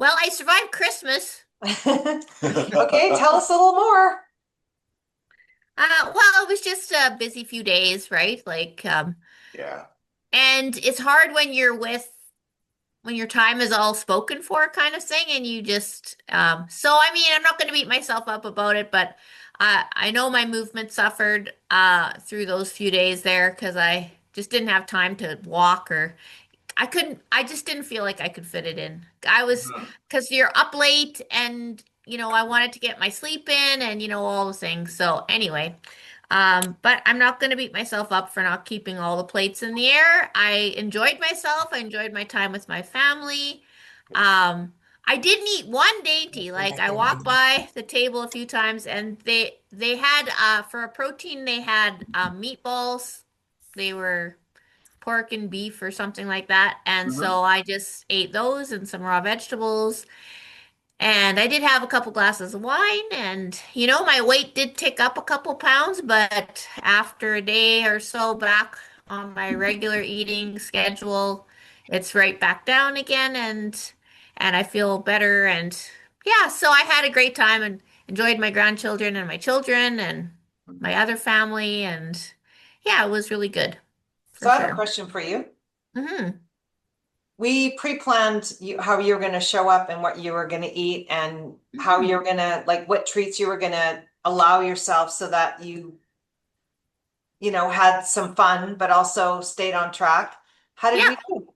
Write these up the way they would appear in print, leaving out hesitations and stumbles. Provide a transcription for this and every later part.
Well, I survived Christmas. Okay, tell us a little more. Well, it was just a busy few days, right? Yeah. And it's hard when when your time is all spoken for kind of thing, and you just, so I mean, I'm not going to beat myself up about it, but I know my movement suffered, through those few days there because I just didn't have time to walk or I just didn't feel like I could fit it in. Mhm. Because you're up late and, I wanted to get my sleep in and, all the things. So anyway, but I'm not going to beat myself up for not keeping all the plates in the air. I enjoyed myself. I enjoyed my time with my family. Um, I didn't eat one dainty. Going Like back I there. walked by the table a few times and they had, for a protein, they had, meatballs. They were pork and beef or something like that. And Mhm. so I just ate those and some raw vegetables. And I did have a couple glasses of wine. And, my weight did tick up a couple pounds, but after a day or so back on my regular eating schedule, it's right back down again. And I feel better. And yeah, so I had a great time and enjoyed my grandchildren and my children and my other family. And yeah, it was really good for So I have a sure. question for you. Hmm. We pre-planned how you were going to show up and what you were going to eat and how Hmm. you're going to like what treats you were going to allow yourself so that you had some fun but also stayed on track. How did we Yeah, do?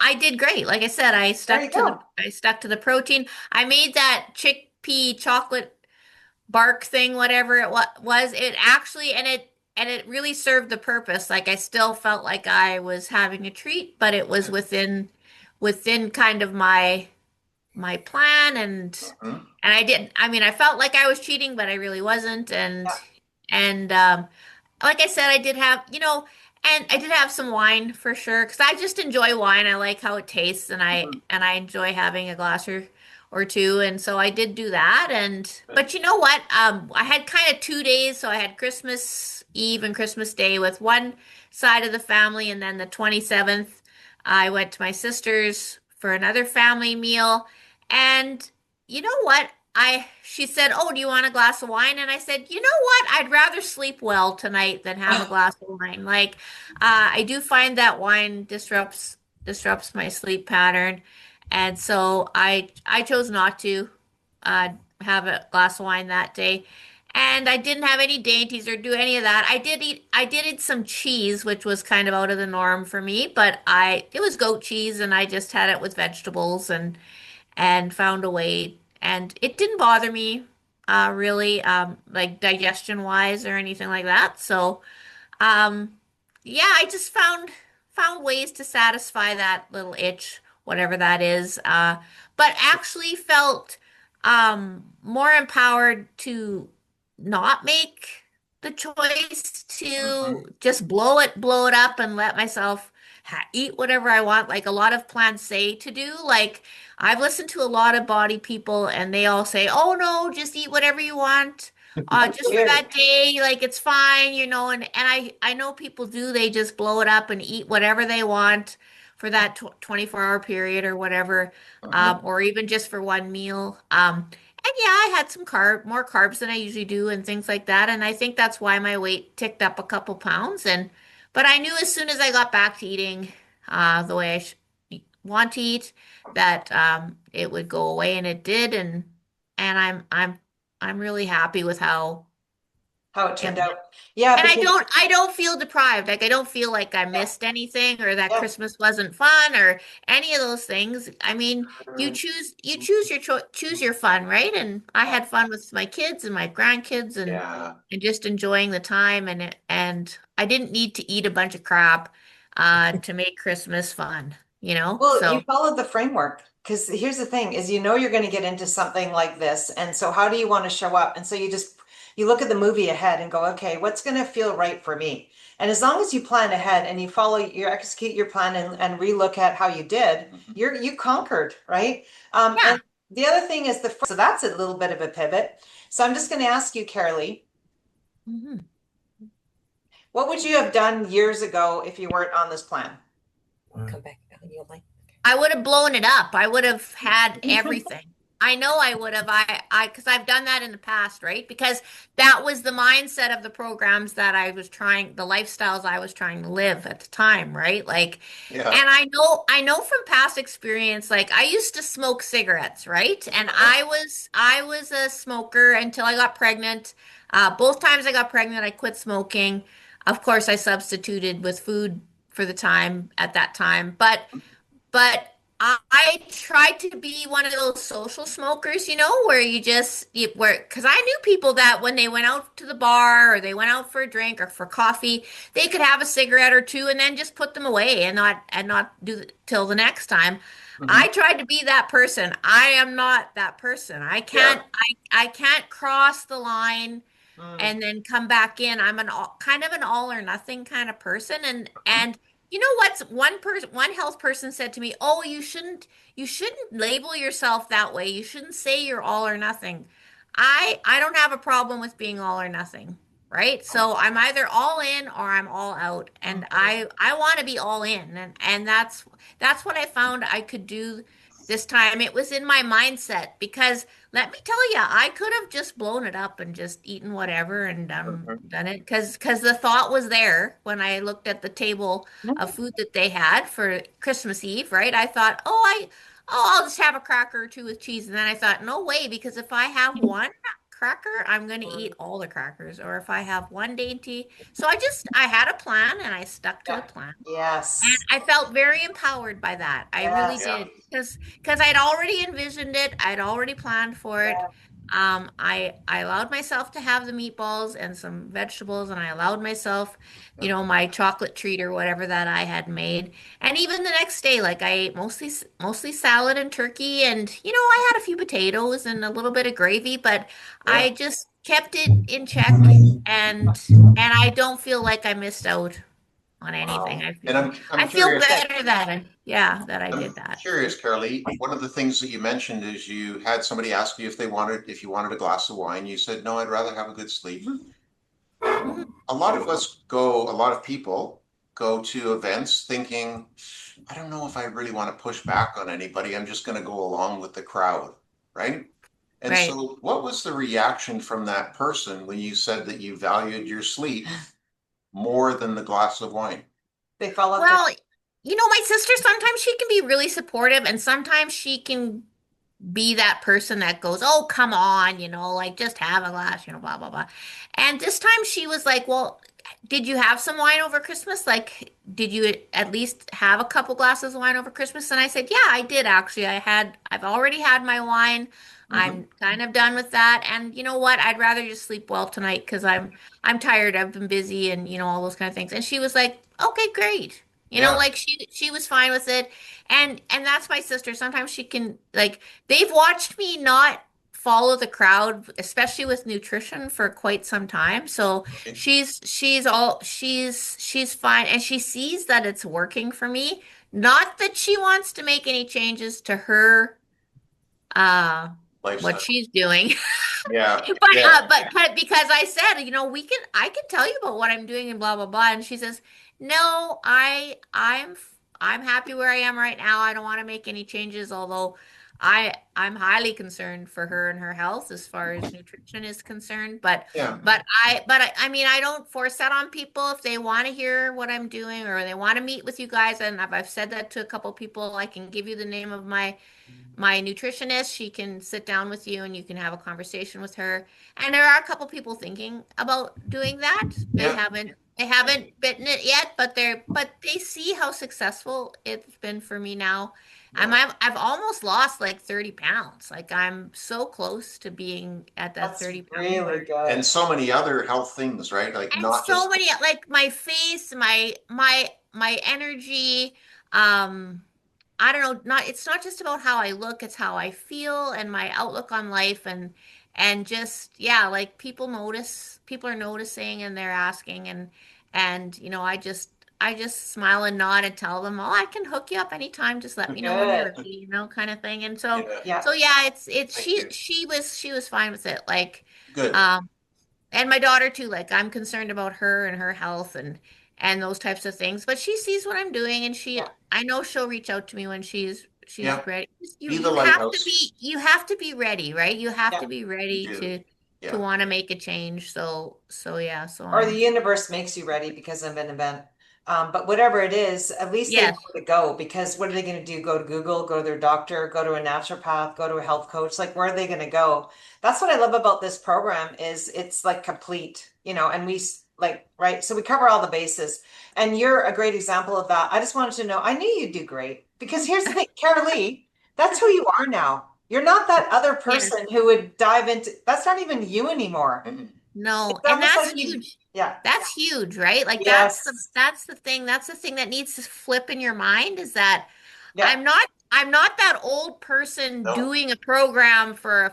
I did great. Like I said, There you go. I stuck to the protein. I made that chickpea chocolate bark thing, whatever it was. It actually and it really served the purpose. Like I still felt like I was having a treat, but it was within kind of my plan Mhm. and I mean, I felt like I was cheating, but I really wasn't. Yeah. And like I said, and I did have some wine for sure because I just enjoy wine. I like how it tastes, Mhm. and I enjoy having a glass or two. And so I did do that. But you know what? I had kind of 2 days, so I had Christmas Eve and Christmas Day with one side of the family, and then the 27th, I went to my sister's for another family meal. And you know what? She said, "Oh, do you want a glass of wine?" And I said, "You know what? I'd rather sleep well tonight than have a glass of wine." Like, I do find that wine disrupts my sleep pattern, and so I chose not to uh have a glass of wine that day. And I didn't have any dainties or do any of that. I did eat some cheese, which was kind of out of the norm for me, but it was goat cheese and I just had it with vegetables and found a way. And it didn't bother me really, like digestion wise or anything like that. So, um, yeah, I just found ways to satisfy that little itch, whatever that is. But actually felt more empowered to not make the choice to Mhm. just blow it up and let myself eat whatever I want, like a lot of plants say to do. Like I've listened to a lot of body people and they all say, "Oh no, just eat whatever you want." That's Just for weird. that day, like it's fine, and I know people do, they just blow it up and eat whatever they want for that 24-hour period or whatever, Mhm. or even just for one meal. And yeah, I had more carbs than I usually do and things like that, and I think that's why my weight ticked up a couple pounds. But I knew as soon as I got back to eating the way I sh want to eat, that it would go away, and it did, and I'm really happy with how How it it turned went. out. Yeah, And because I don't feel deprived. Like I don't feel like I yeah, missed anything or that yeah. Christmas wasn't fun or any of those things. I mean, you choose your fun, right? And I had fun with my kids and my grandkids Yeah. and just enjoying the time and I didn't need to eat a bunch of crap to make Christmas fun, you know? Well, you So, followed the framework because here's the thing is you're going to get into something like this. And so how do you want to show up? And so you look at the movie ahead and go, okay, what's going to feel right for me? And as long as you plan ahead and you execute your plan and relook at how you did, you conquered, right? And yeah. the other thing is so that's a little bit of a pivot. So I'm just going to ask you, Carolee, Mhm. what would you have done years ago if you weren't on this plan? Come back. You'll like. I would have blown it up. I would have had everything. I know I would have. Because I've done that in the past, right? Because that was the mindset of the programs that I was trying, the lifestyles I was trying to live at the time, right? Like, Yeah. and I know from past experience, like I used to smoke cigarettes, right? And Uh-huh. I was a smoker until I got pregnant. Both times I got pregnant, I quit smoking. Of course, I substituted with food for the time at that time, but I tried to be one of those social smokers, where because I knew people that when they went out to the bar or they went out for a drink or for coffee, they could have a cigarette or two and then just put them away and not do it till the next time. Hmm. I tried to be that person. I am not that person. Yeah. I can't cross the line Mm. and then come back in. I'm kind of an all or nothing kind of person. And you know what's one health person said to me, "Oh, you shouldn't label yourself that way. You shouldn't say you're all or nothing." I don't have a problem with being all or nothing, right? So I'm either all in or I'm all out, and Mhm. I want to be all in, and that's what I found I could do this time. It was in my mindset because let me tell you, I could have just blown it up and just eaten whatever and done it because the thought was there when I looked at the table of food that they had for Christmas Eve, right? I thought, I'll just have a cracker or two with cheese, and then I thought, no way, because if I have one cracker, I'm going to eat all the crackers, or if I have one dainty, so I had a plan and I stuck to the Yeah. plan. And Yes. I felt very empowered by that. I really Yes. Yeah. did because I'd already envisioned it. I'd already planned for it. Yeah. I allowed myself to have the meatballs and some vegetables, and I allowed myself, my chocolate treat or whatever that I had made. And even the next day, like I ate mostly salad and turkey, and I had a few potatoes and a little bit of gravy, but Yeah. I just kept it in check, and and I don't feel like I missed out on anything. Wow. I And feel I'm I feel curious. Good. better that I did I'm that. curious, Carolee. One of the things that you mentioned is you had somebody ask you if you wanted a glass of wine. You said, no, I'd rather have a good sleep. Mhm. A lot of people go to events thinking, I don't know if I really want to push back on anybody. I'm just going to go along with the crowd, right? And Right. so, what was the reaction from that person when you said that you valued your sleep more than the glass of wine? They fall off their. Well, my sister, sometimes she can be really supportive and sometimes she can be that person that goes, "Oh, come on, like just have a glass, blah blah blah." And this time she was like, "Well, did you have some wine over Christmas? Like, did you at least have a couple glasses of wine over Christmas?" And I said, "Yeah, I did actually. I've already had my wine. Hmm. I'm kind of done with that. And you know what? I'd rather just sleep well tonight because I'm tired. I've been busy and all those kind of things." And she was like, "Okay, great." Yeah. Like she was fine with it. And that's my sister. Sometimes she can like they've watched me not follow the crowd, especially with nutrition for quite some time. So Okay. she's fine and she sees that it's working for me. Not that she wants to make any changes to her uh what Lifestyle. she's doing. Yeah. But Yeah. but because I said, I can tell you about what I'm doing and blah blah blah. And she says, "No, I'm happy where I am right now. I don't want to make any changes, although I'm highly concerned for her and her health as far as nutrition is concerned. But Yeah. I mean I don't force that on people if they want to hear what I'm doing or they want to meet with you guys. And I've said that to a couple people. I can give you the name of my nutritionist. She can sit down with you and you can have a conversation with her. And there are a couple people thinking about doing that. They Yeah. haven't they haven't bitten it yet, but they see how successful it's been for me now. Yeah. I've almost lost like 30 pounds. Like I'm so close to being at that That's 30-pound really mark. good. And so many other health things, right? Like And not so just, many like my face, my energy, um I don't know, it's not just about how I look, it's how I feel and my outlook on life and just yeah, like people are noticing and they're asking and I just smile and nod and tell them, "Oh, I can hook you up anytime. Just let me know when you're Good. ready," kind of thing. And so yeah. Yeah. so yeah, it's Thank you. she was fine with it. Like Good. um and my daughter too, like I'm concerned about her and her health and those types of things. But she sees what I'm doing and she Yeah. I know she'll reach out to me when she's Yeah, ready. You be the you have to lighthouse. be ready, right? You have to Yeah. be You ready do. to Yeah. want to make a change. So yeah, so Or the I'm universe makes you ready because of an event. But whatever it is, at least they know yes. where to go, because what are they going to do? Go to Google, go to their doctor, go to a naturopath, go to a health coach? Like, where are they going to go? That's what I love about this program is it's like complete, and like, right. So we cover all the bases, and you're a great example of that. I just wanted to know, I knew you'd do great, because here's the thing, Carolee, that's who you are now. You're not that other Yes. person who would dive into, that's not even you anymore. No, It's and almost that's like you, huge. yeah. That's huge, right? Like Yes. that's the thing. That's the thing that needs to flip in your mind is that Yeah. I'm not that old person No, doing a program for a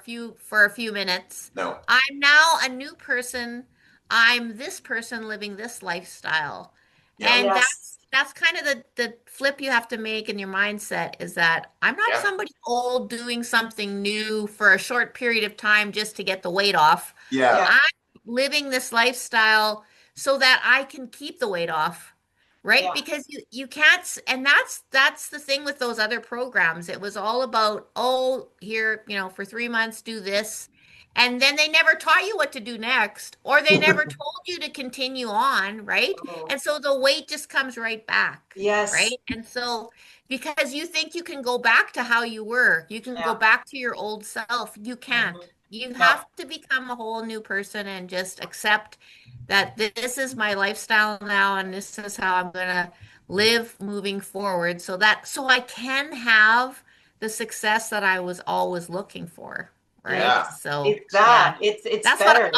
few minutes. no. I'm now a new person. I'm this person living this lifestyle. Yeah, And Yes. that's kind of the flip you have to make in your mindset is that I'm not yeah, somebody old doing something new for a short period of time just to get the weight off. yeah, Yeah. I'm living this lifestyle so that I can keep the weight off, right? Yeah. Because you can't, and that's the thing with those other programs. It was all about, oh, here, for 3 months, do this. And then they never taught you what to do next, or they never told you to continue on, right? Oh, And so the weight just comes right back, yes. right? And so because you think you can go back to how you were, you can go Yeah. back to your old self. You can't. Mhm. You No. have to become a whole new person and just accept that this is my lifestyle now and this is how I'm gonna live moving forward so I can have the success that I was always looking for, right? yeah. So It's yeah. that. It's better.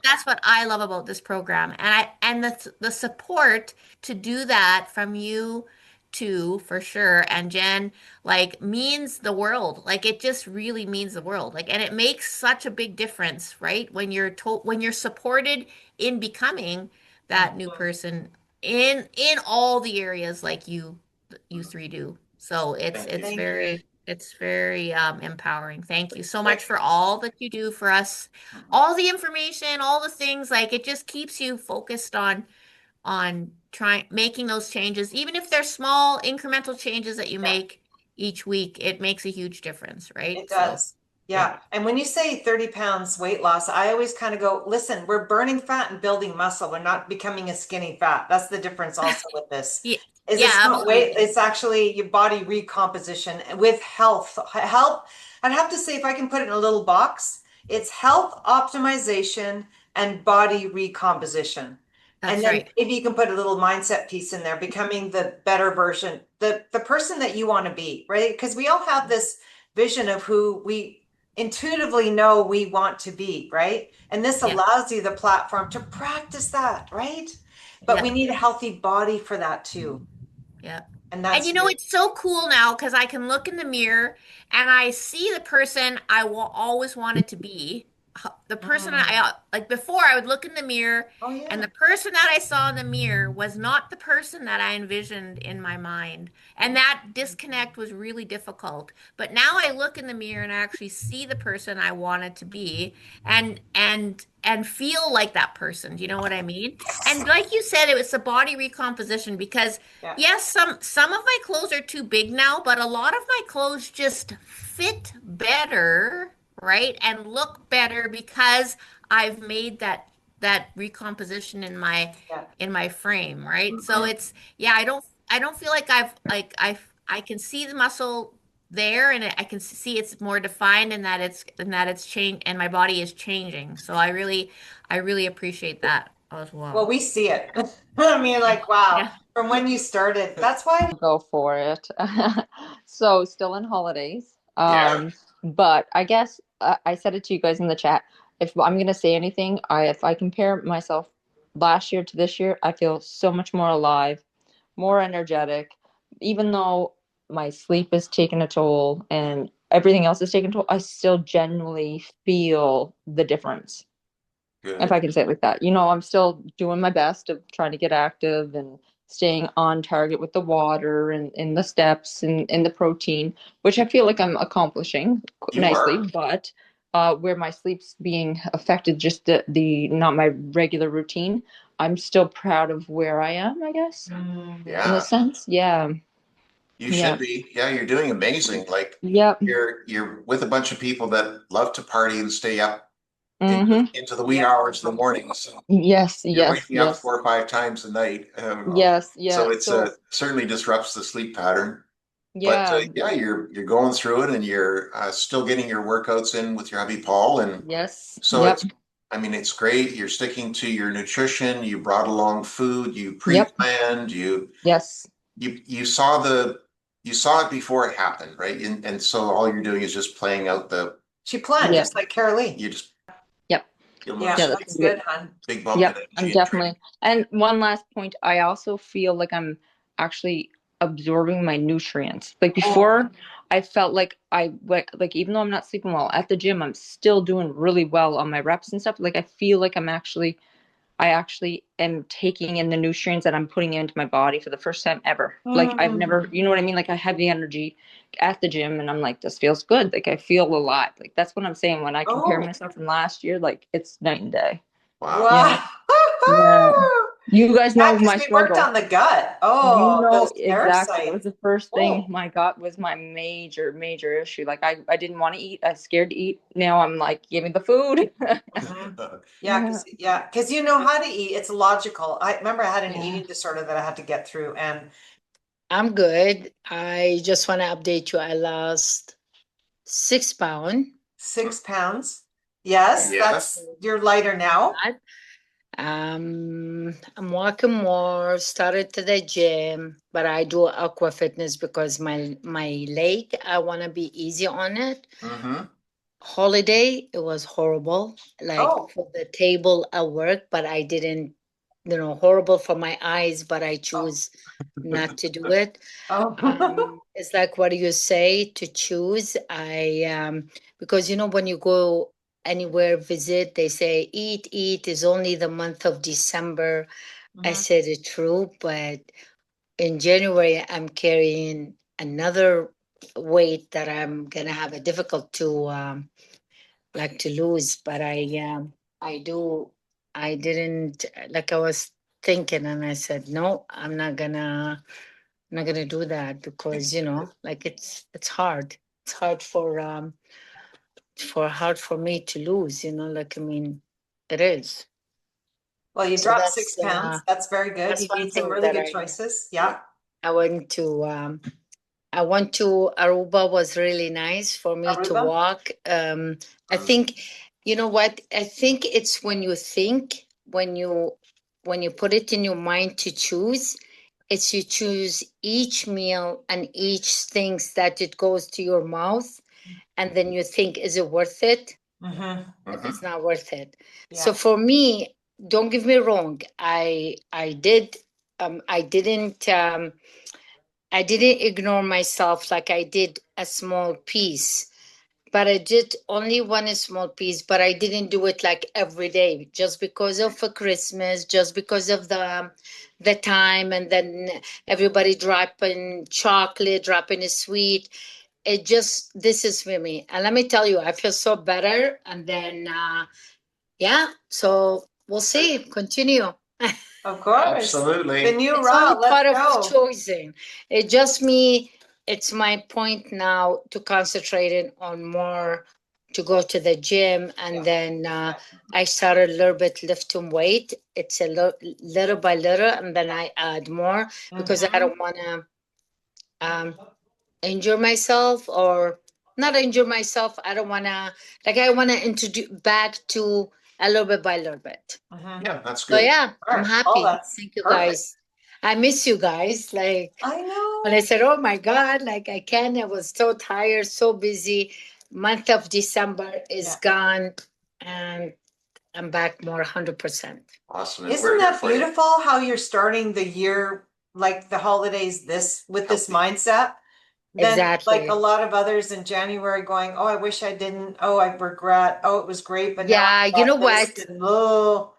That's what I love about this program. And the support to do that from you too, for sure. And Jen, like, means the world. Like, it just really means the world. Like, and it makes such a big difference, right? When you're supported in becoming that new Mhm. person in all the areas like you three do. So Thank you. Thank you. it's very empowering. Thank you so much It, for all that you do for us. Mhm. All the information, all the things, like it just keeps you focused on trying making those changes. Even if they're small incremental changes that you yeah. make each week, it makes a huge difference, right? It So, does. Yeah, Yeah. And when you say 30 pounds weight loss, I always kind of go, listen, we're burning fat and building muscle. We're not becoming a skinny fat. That's the difference also with this. yeah, Is yeah, it's not weight, absolutely. it's actually your body recomposition with health. Health, I'd have to say if I can put it in a little box, it's health optimization and body recomposition. And That's then right. if you can put a little mindset piece in there, becoming the better version, the person that you want to be, right? Because we all have this vision of who we intuitively know we want to be, right? And this Yeah. allows you the platform to practice that, right? But we Yeah. need a healthy body for that too. Yeah. And And that's it's so cool now because I can look in the mirror and I see the person I will always wanted to be. The person mm, like before, I would look in the mirror oh and yeah. the person that I saw in the mirror was not the person that I envisioned in my mind. And that disconnect was really difficult. But now I look in the mirror and I actually see the person I wanted to be and feel like that person. Do you know what I mean? And like you said, it was the body recomposition because Yeah. yes, some of my clothes are too big now, but a lot of my clothes just fit better, right? And look better because I've made that recomposition Yeah. in my frame, right? So Mhm. it's yeah, I don't feel like I can see the muscle there and I can see it's more defined and that it's changed and my body is changing. So I really appreciate that as Well, well. we see it. I mean, Yeah. like, wow, Yeah. from when you started. That's why Go for it. So still in holidays. Yeah, But I guess I said it to you guys in the chat. If I'm gonna say anything, if I compare myself last year to this year, I feel so much more alive, more energetic, even though my sleep is taking a toll and everything else is taking a toll, I still genuinely feel the difference, if I good. can say it like that. I'm still doing my best of trying to get active and staying on target with the water and the steps and the protein, which I feel like I'm accomplishing You nicely. are. But where my sleep's being affected, just the not my regular routine, I'm still proud of where I am, I guess, Mhm. in a Yeah, sense. Yeah. You Yeah. should be. Yeah, you're doing amazing. Like Yep. you're with a bunch of people that love to party and stay up Mm-hmm. into the wee hours of the morning. So Yes, you're yes, waking up yes, 4 or 5 times a night. yes, So yeah. it's So certainly disrupts the sleep pattern. But yeah, yeah, you're going through it and you're still getting your workouts in with your hubby Paul. And yes, so yep, I mean, it's great. You're sticking to your nutrition. You brought along food. You yep, pre-planned. yes, You saw you saw it before it happened, right? And so all you're doing is just playing out She planned, yeah, just like Carolee. you just yep, give them Yeah, yeah. a That's that's good. good, hon. big bump in Yep, I'm energy and training. definitely. And one last point, I also feel like I'm actually absorbing my nutrients. Like Oh, before, I felt like like even though I'm not sleeping well at the gym, I'm still doing really well on my reps and stuff. Like I feel like I actually am taking in the nutrients that I'm putting into my body for the first time ever. Like I've never, you know what I mean? Like I have the energy at the gym and I'm like, this feels good. Like I feel alive. Like that's what I'm saying. When I compare oh, myself from last year, like it's night and day. Wow. Yeah. wow. Yeah. You guys Yeah, know because my we worked struggle. on the gut. You Oh, know those exactly. That parasites. was the first thing. Oh, My gut was my major issue. Like I didn't want to eat. I was scared to eat. Now I'm like, give me the food. mhm. Yeah. Yeah, because you know how to eat. It's logical. I remember I had an Yeah. eating disorder that I had to get through, and I'm good. I just want to update you. I lost 6 pounds. 6 pounds. Yes, Yes. you're lighter now. I'm walking more, started to the gym, but I do aqua fitness because my leg, I want to be easy on it. Mm-hmm. Holiday, it was horrible. Like Oh, for the table at work, but I didn't, horrible for my eyes, but I oh, choose not to do it. oh. It's like what you say to choose. Because when you go anywhere visit, they say eat is only the month of December. I Mhm. said it true, but in January I'm carrying another weight that I'm gonna have a difficult to like to lose. But I do I didn't like I was thinking and I said no, I'm not gonna do that because like it's hard. It's hard for me to lose. Like I mean, it is. Well, you So dropped 6 pounds. That's very good. that's You one made some thing really that good choices. Yeah. I went to. I went to Aruba. Was really nice for me to Aruba. walk. I think you know what. I think it's when you put it in your mind to choose. It's you choose each meal and each things that it goes to your mouth, and then you think, is it worth it? Mm-hmm. If Mm-hmm. it's not worth it. So Yeah. for me, don't get me wrong. I didn't ignore myself like I did a small piece, but I did only one small piece, but I didn't do it like every day just because of Christmas, just because of the time, and then everybody dropping chocolate, dropping a sweet. It just this is for me. And let me tell you, I feel so better. And then yeah, so we'll see. Continue. Of course. The Absolutely. new It's only Raw. Let's part of go. choosing. It just me. It's my point now to concentrate it on more to go to the gym, and Yeah. then I started a little bit lifting weight. It's a little by little, and then I add more because I Mhm. don't want to injure myself or not injure myself. I don't want to I want to introduce back to a little bit by little bit. Mhm. Yeah, that's So good. yeah, I'm Sure. Oh, happy. that's Thank you perfect. guys. I miss you guys. Like I when I know. said, "Oh my God," like I can't. I was so tired, so busy. Month of December is Yeah. gone, and I'm back more 100%. Awesome. And Isn't we're here that for you. beautiful how you're starting the year, like the holidays, with this Healthy. mindset? Then, like Exactly. a lot of others in January going, oh, I wish I didn't. Oh, I regret. Oh, it was great, but now Yeah, I you know got this. what? And, oh,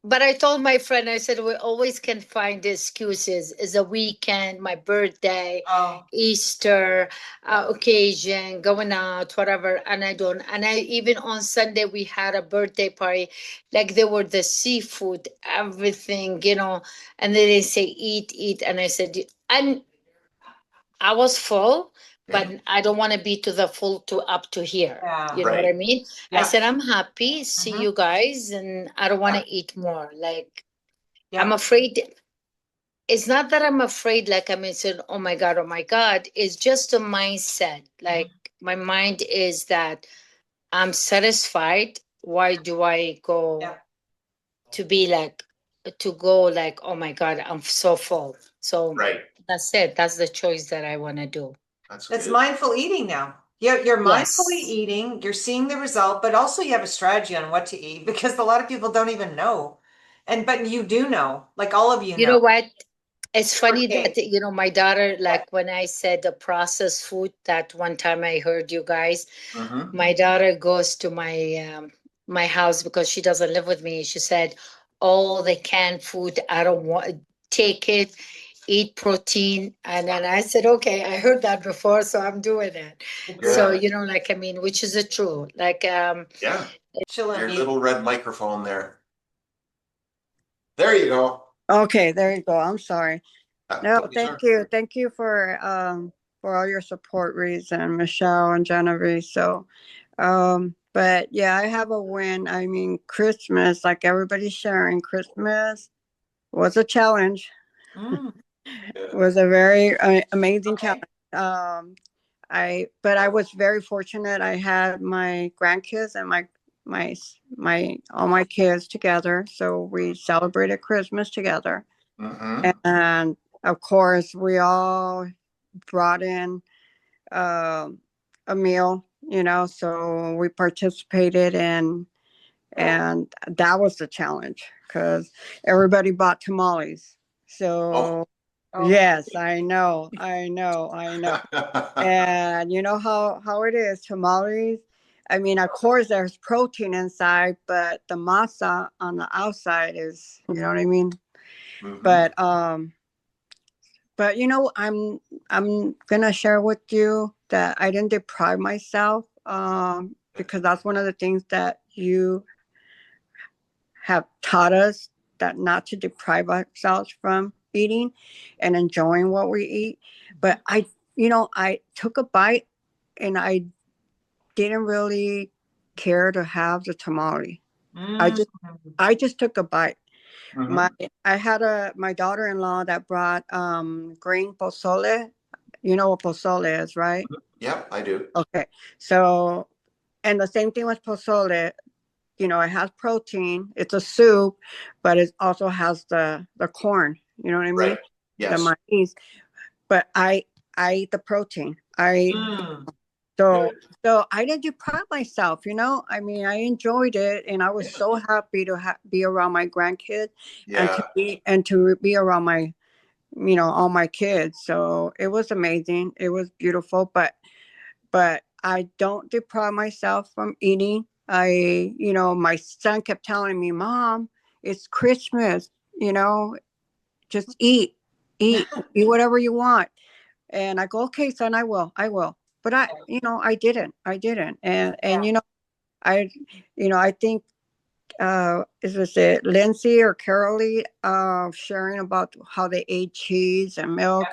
But I told my friend, I said, we always can find excuses. It's a weekend, my birthday, oh, Easter yeah. occasion, going out, whatever. And I don't. And I even on Sunday we had a birthday party, like there were the seafood, everything, And then they say eat, eat, and I said, and I was full, Yeah. but I don't want to be to the full to up to here. Yeah. You know what I Right. mean? I Yeah. said, I'm happy, see Mhm. you guys, and I don't want Yeah. to eat more. Like, Yeah. I'm afraid. It's not that I'm afraid, like I'm saying, oh my God, oh my God. It's just a mindset. Like, my mind is that I'm satisfied. Why do I go Yeah. to be like, to go like, oh my God, I'm so full. So Right. that's it. That's the choice that I want to do. That's It's good. mindful eating now. You're mindfully Yes. eating, you're seeing the result, but also you have a strategy on what to eat because a lot of people don't even know. And but you do know, like all of you You know know. what? It's funny Okay. that, you know, my daughter, like when I said the processed food, that one time I heard you guys, Mhm. my daughter goes to my house because she doesn't live with me. She said, all the canned food, I don't want, take it, eat protein. And then I said, okay, I heard that before, so I'm doing it. So, Good. you know, like, I mean, which is the true. Like, Yeah. Chill and Your eat. little red microphone there. There you go. Okay, there you go. I'm sorry. No, Don't be thank sorry. you. Thank you for all your support, Reese and Michelle and Genevieve. So but yeah, I have a win. I mean, Christmas, like everybody's sharing, Christmas was a challenge. Mm, Was a very amazing okay. challenge. But I was very fortunate. I had my grandkids and my all my kids together, so we celebrated Christmas together. Mhm. And of course, we all brought in um a meal, so we participated in, and that was the challenge because everybody bought tamales. Oh. So, Oh, yes, I know. And you know how it is, tamales. I mean, of course, there's protein inside, but the masa on the outside is, you know what I mean? Mhm. But I'm gonna share with you that I didn't deprive myself, because that's one of the things that you have taught us, that not to deprive ourselves from eating and enjoying what we eat. But I took a bite and I didn't really care to have the tamale. I mm, just I just took a bite. My Mhm. I had my daughter-in-law that brought green pozole. You know what pozole is, right? Yep, I do. Okay. So, and the same thing with pozole, it has protein. It's a soup, but it also has the corn, you know what I mean? Right. The Yes. maize. But I eat the protein. I mm. so Good. so I didn't deprive myself, I mean, I enjoyed it, and I was Yeah. so happy to be around my grandkids and Yeah. to be around my all my kids. So it was amazing. It was beautiful, but I don't deprive myself from eating. My son kept telling me, Mom, it's Christmas, just eat whatever you want. And I go, okay, son, I will. But I didn't. And Yeah. I, I think, is it Lindsay or Carolee, sharing about how they ate cheese and milk.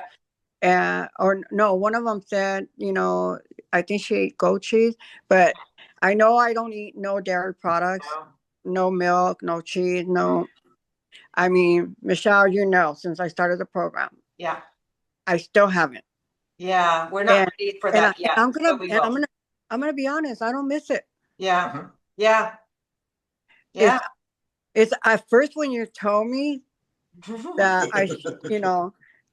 Or no, one of them said, I think she ate goat cheese, but I know I don't eat no dairy products, No. no milk, no cheese, no. I mean, Michelle, since I started the program, Yeah. I still haven't. Yeah. We're not And ready for and, I, that and yet, I'm gonna but we and will. I'm gonna be honest. I don't miss it. Yeah. Mhm. Yeah. Yeah. It's it's at first when you told me that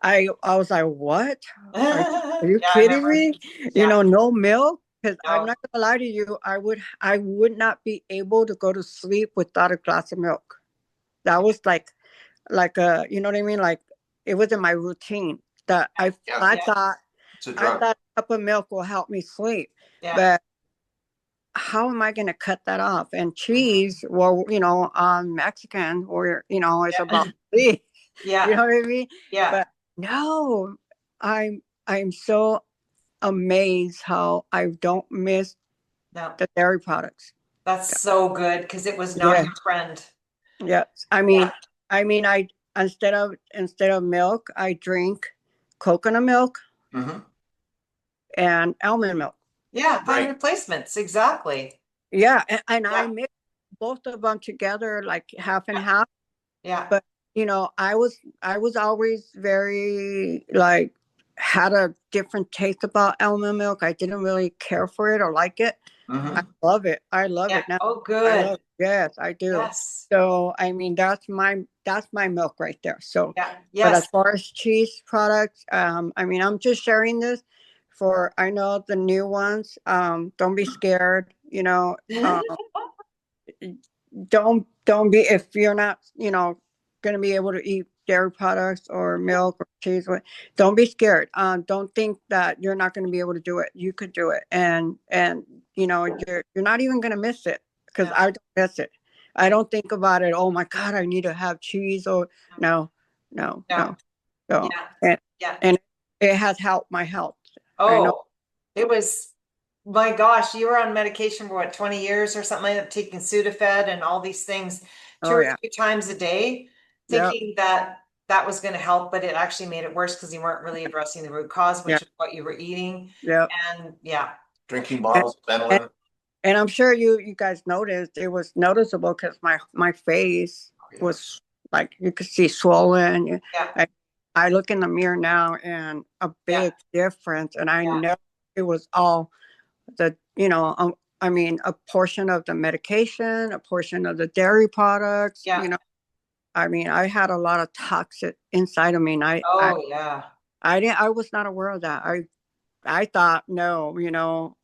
I was like, what? Are, are you Yeah, I kidding remember. me? Yeah. No milk? Because I'm No. not gonna lie to you, I would not be able to go to sleep without a glass of milk. That was like you know what I mean? Like it was in my routine. That Yeah. I Yeah. thought It's a I drug. thought a cup of milk will help me sleep. Yeah. But how am I gonna cut that off? And cheese, well, Mexican, or it's about sleep. You Yeah. know what I mean? Yeah. But no, I'm so amazed how I don't miss No. the dairy products. That's so good because it was not Yeah, your friend. yeah. Yeah. I instead of milk, I drink coconut milk. Mhm. and almond milk. Yeah, fine Right. replacements, exactly. Yeah, and I Yeah. mixed both of them together like half and half. Yeah. But I was always very like had a different taste about almond milk. I didn't really care for it or like it. I Mhm. love it. I love Yeah. it now. Oh, I good. love yes, I do. Yes. So I mean that's my milk right there. So Yeah. but as Yes. far as cheese products, I mean I'm just sharing this for I know the new ones. Don't be scared, don't be if you're not going to be able to eat dairy products or milk or cheese, don't be scared. Don't think that you're not going to be able to do it. You could do it, and you're not even going to miss it, because Yeah. I don't miss it. I don't think about it, oh my god, I need to have cheese, or no, no, No. no. So Yeah. and, Yeah. and it has helped my health. I know. Oh, it was, my gosh, you were on medication for what, 20 years or something like that, taking Sudafed and all these things two Oh or yeah. three times a day, Yep. thinking that that was going to help, but it actually made it worse because you weren't really addressing the root cause, which Yeah. is what you were eating. Yep. And yeah, Drinking bottles of And, Benylin. and I'm sure you guys noticed it was noticeable because my face Yeah. was like you could see swollen. yeah, I look in the mirror now and a big difference, and I Yeah. know it was all the I mean a portion of the medication, a portion of the dairy products. Yeah. I mean I had a lot of toxic inside of me, and Oh, yeah. I was not aware of that. I thought no,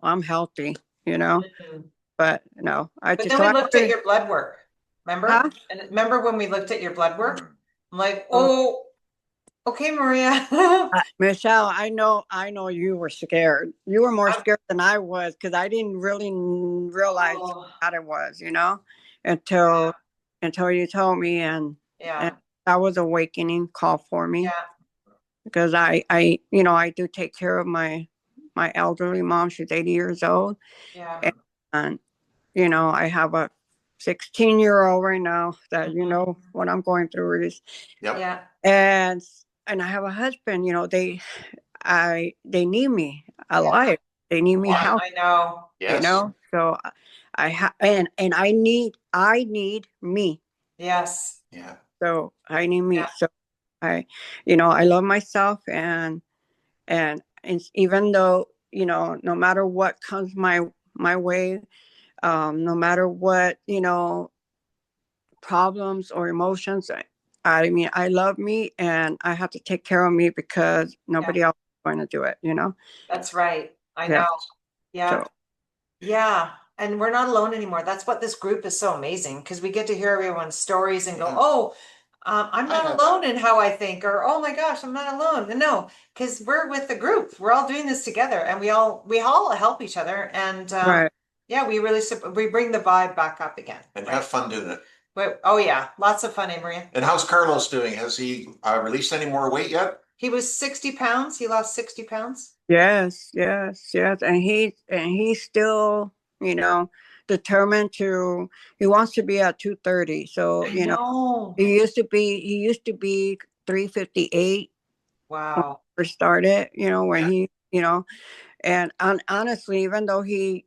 I'm healthy, Mhm. but no, But then we looked at your blood work, remember? Huh? And remember when we looked at your blood work? I'm like, Oh. oh, okay, Maria. Michelle, I know you were scared. You were more scared than I was, because I didn't really realize Oh, how it was, until you told me, and yeah, that was awakening call for me, yeah, because I do take care of my elderly mom. She's 80 years old, yeah. and I have a 16-year-old right now that what I'm going through is, Yep. Yeah, and I have a husband. They need me alive. They need me Why? healthy. I know. Yes. So and I need me. Yes. Yeah. So I need me. Yeah. So I love myself, and even though no matter what comes my way, no matter what problems or emotions, I mean I love me, and I have to take care of me, because nobody else is going to do it. That's right. I Yeah. know. Yeah. So Yeah. And we're not alone anymore. That's what this group is so amazing, because we get to hear everyone's stories and go, Yeah. oh, I'm I not have- alone in how I think, or oh my gosh, I'm not alone. No, because we're with the group. We're all doing this together, and we all help each other. And right. yeah, we really we bring the vibe back up again. And Right? have fun doing it. Oh yeah, lots of fun, Maria. And how's Carlos doing? Has he released any more weight yet? He was 60 pounds. He lost 60 pounds. Yes, and he's still, determined to. He wants to be at 230. So I know. he used to be 358 Wow. first started. When Yeah. and honestly, even though he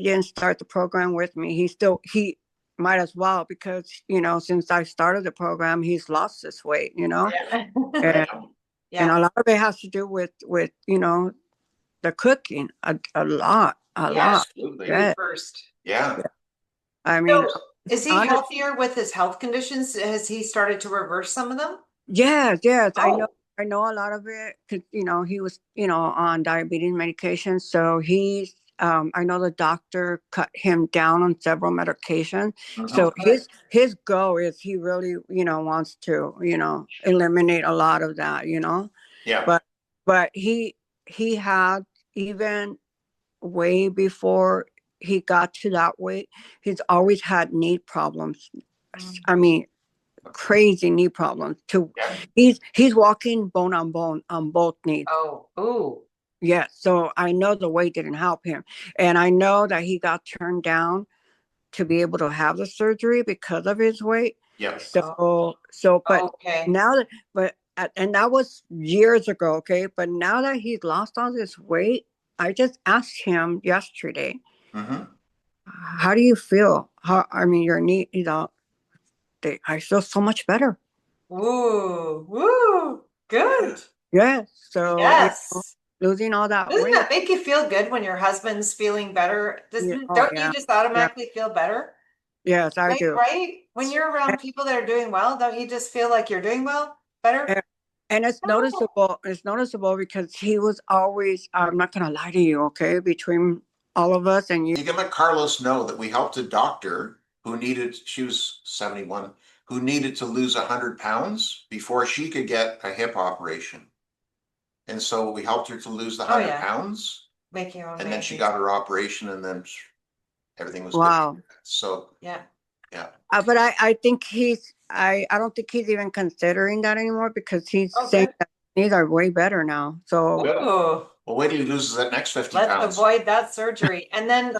didn't start the program with me, he might as well, because since I started the program, he's lost this weight. Yeah. And, Yeah. and a lot of it has to do with the cooking, a lot. Absolutely. Yeah. First. Yeah. I mean, So, is he honest- healthier with his health conditions? Has he started to reverse some of them? yes, Oh. I know a lot of it, 'cause, he was, on diabetes medication. So I know the doctor cut him down on several medications. So good. his goal is he really, wants to, eliminate a lot of that, Yeah. but he had, even way before he got to that weight, he's always had knee problems. I mean, crazy knee problems too. Yeah. He's walking bone on both knees. Oh, ooh. Yeah, so I know the weight didn't help him, and I know that he got turned down to be able to have the surgery because of his weight. Yeah. So but Okay. now that and that was years ago, okay? But now that he's lost all this weight, I just asked him yesterday, Hmm. how do you feel? I mean, your knee, I feel so much better. Woo, woo, good. Yes. So, Yes. losing all that Doesn't weight. that make you feel good when your husband's feeling better? Yeah. Oh, Don't yeah. you just automatically feel better? Yes, I Right, do. right? When you're around people that are doing well, don't you just feel like you're doing well, better? And- And it's noticeable. It's noticeable because he was always, I'm not going to lie to you, okay? Between all of us and you. You can let Carlos know that we helped a doctor who she was 71, who needed to lose 100 pounds before she could get a hip operation. And so we helped her to lose the 100 yeah. pounds, Make your own and then she babies. got her operation, and then everything was Wow. good. So Yeah. yeah. But I think I don't think he's even considering that anymore because he's Oh, saying good. that these are way better now. So Good. Ooh, Well, wait till he loses that next 50 let's pounds. avoid that surgery. And then